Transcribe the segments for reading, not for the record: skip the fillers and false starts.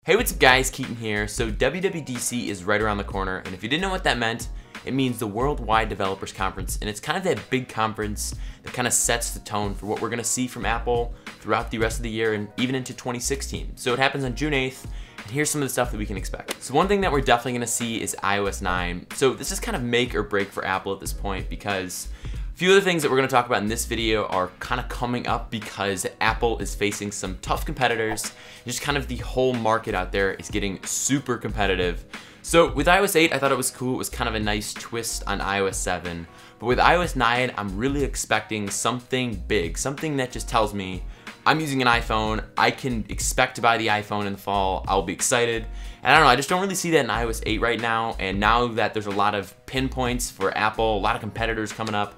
Hey, what's up guys, Keaton here. So WWDC is right around the corner, and if you didn't know what that meant, it means the Worldwide Developers Conference, and it's kind of that big conference that kind of sets the tone for what we're gonna see from Apple throughout the rest of the year and even into 2016. So it happens on June 8th, and here's some of the stuff that we can expect. So one thing that we're definitely gonna see is iOS 9. So this is kind of make or break for Apple at this point, because a few other things that we're going to talk about in this video are kind of coming up because Apple is facing some tough competitors. Just kind of the whole market out there is getting super competitive. So with iOS 8, I thought it was cool. It was kind of a nice twist on iOS 7. But with iOS 9, I'm really expecting something big, something that just tells me I'm using an iPhone, I can expect to buy the iPhone in the fall, I'll be excited. And I don't know, I just don't really see that in iOS 8 right now. And now that there's a lot of pinpoints for Apple, a lot of competitors coming up,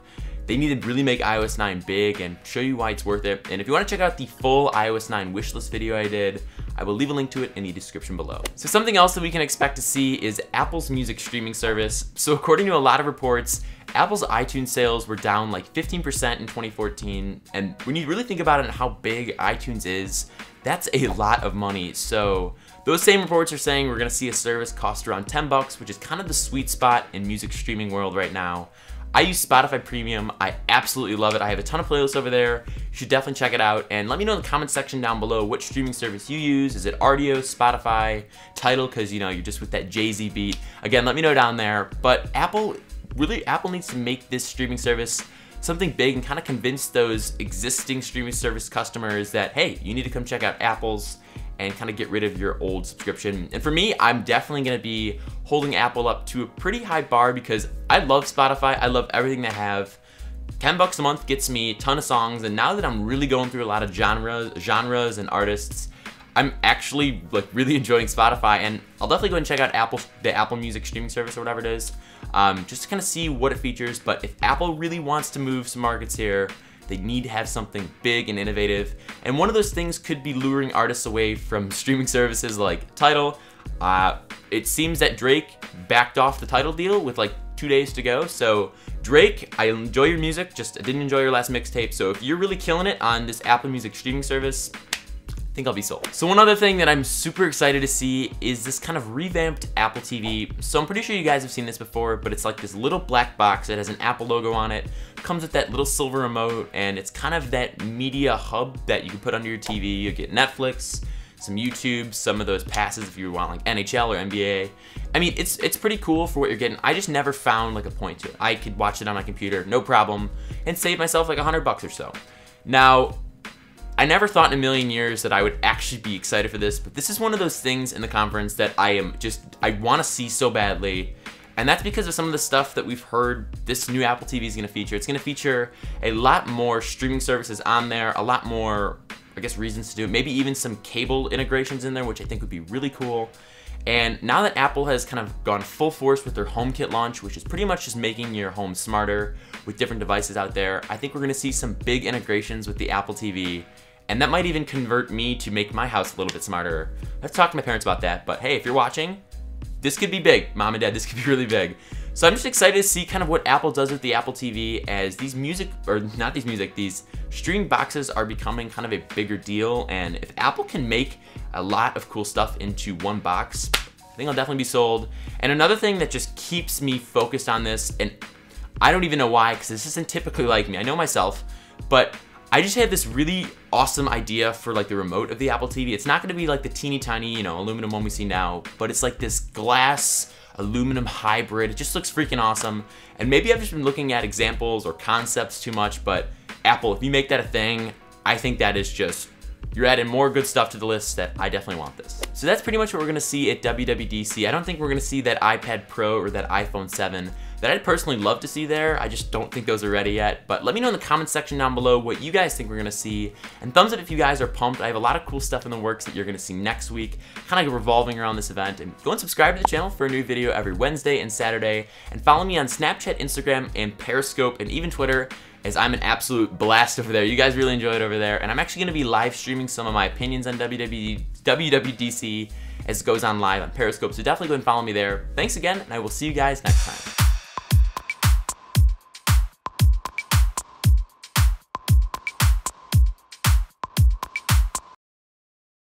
they need to really make iOS 9 big and show you why it's worth it. And if you want to check out the full iOS 9 wishlist video I did, I will leave a link to it in the description below. So something else that we can expect to see is Apple's music streaming service. So according to a lot of reports, Apple's iTunes sales were down like 15% in 2014. And when you really think about it and how big iTunes is, that's a lot of money. So those same reports are saying we're gonna see a service cost around 10 bucks, which is kind of the sweet spot in music streaming world right now. I use Spotify Premium. I absolutely love it. I have a ton of playlists over there. You should definitely check it out. And let me know in the comment section down below what streaming service you use. Is it Rdio, Spotify, Tidal? Because you know you're just with that Jay-Z beat. Again, let me know down there. But Apple needs to make this streaming service something big and kind of convince those existing streaming service customers that, hey, you need to come check out Apple's and kind of get rid of your old subscription. And for me, I'm definitely gonna be holding Apple up to a pretty high bar because I love Spotify, I love everything they have. 10 bucks a month gets me a ton of songs, and now that I'm really going through a lot of genres and artists, I'm actually like really enjoying Spotify, and I'll definitely go and check out the Apple Music streaming service or whatever it is, just to kind of see what it features. But if Apple really wants to move some markets here, they need to have something big and innovative. And one of those things could be luring artists away from streaming services like Tidal. It seems that Drake backed off the Tidal deal with like 2 days to go. So Drake, I enjoy your music, just I didn't enjoy your last mixtape. So if you're really killing it on this Apple Music streaming service, I think I'll be sold. So one other thing that I'm super excited to see is this kind of revamped Apple TV. So I'm pretty sure you guys have seen this before, but it's like this little black box that has an Apple logo on it, comes with that little silver remote, and it's kind of that media hub that you can put under your TV. You get Netflix, some YouTube, some of those passes if you want like NHL or NBA. I mean, it's pretty cool for what you're getting. I just never found like a point to it. I could watch it on my computer, no problem, and save myself like 100 bucks or so. Now, I never thought in a million years that I would actually be excited for this, but this is one of those things in the conference that I want to see so badly. And that's because of some of the stuff that we've heard this new Apple TV is going to feature. It's going to feature a lot more streaming services on there, a lot more, I guess, reasons to do it. Maybe even some cable integrations in there, which I think would be really cool. And now that Apple has kind of gone full force with their HomeKit launch, which is pretty much just making your home smarter with different devices out there, I think we're going to see some big integrations with the Apple TV. And that might even convert me to make my house a little bit smarter. Let's talk to my parents about that. But hey, if you're watching, this could be big. Mom and Dad, this could be really big. So I'm just excited to see kind of what Apple does with the Apple TV as these streaming boxes are becoming kind of a bigger deal. And if Apple can make a lot of cool stuff into one box, I think I'll definitely be sold. And another thing that just keeps me focused on this, and I don't even know why, because this isn't typically like me, I know myself, but I just had this really awesome idea for like the remote of the Apple TV. It's not gonna be like the teeny tiny, you know, aluminum one we see now, but it's like this glass aluminum hybrid. It just looks freaking awesome. And maybe I've just been looking at examples or concepts too much, but Apple, if you make that a thing, I think that is just, you're adding more good stuff to the list that I definitely want this. So that's pretty much what we're gonna see at WWDC. I don't think we're gonna see that iPad Pro or that iPhone 7 that I'd personally love to see there. I just don't think those are ready yet. But let me know in the comment section down below what you guys think we're gonna see. And thumbs up if you guys are pumped. I have a lot of cool stuff in the works that you're gonna see next week, kind of revolving around this event. And go and subscribe to the channel for a new video every Wednesday and Saturday. And follow me on Snapchat, Instagram, and Periscope, and even Twitter, as I'm an absolute blast over there. You guys really enjoy it over there. And I'm actually gonna be live streaming some of my opinions on WWDC as it goes on live on Periscope. So definitely go and follow me there. Thanks again, and I will see you guys next time.